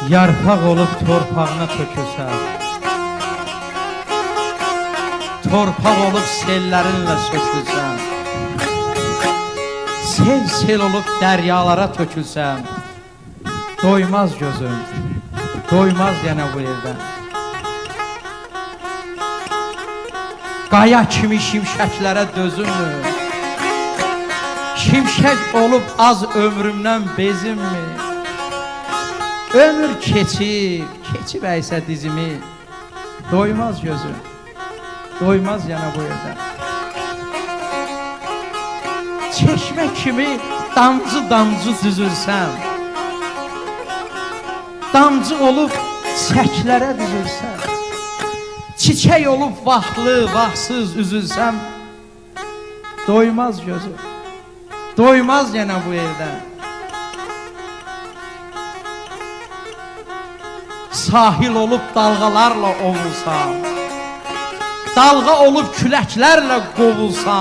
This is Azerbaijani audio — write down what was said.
Yarpaq olub torpağına tökülsən, torpaq olub sellərinlə sökülsən, sel olub dəryalara tökülsən, doymaz gözüm, doymaz yenə bu evdən. Qaya kimi şimşəklərə dözünmü? Şimşək olub az ömrümdən bezimmi? Ömür keçib əysə dizimi, doymaz gözüm, doymaz yana bu evdən. Çeşmə kimi damcı düzülsəm, damcı olub çəklərə düzülsəm, çiçək olub vaxtlı, vaxtsız üzülsəm, doymaz gözüm, doymaz yana bu evdən. Sahil olub dalğalarla ovulsam, dalğa olub küləklərlə qovulsam,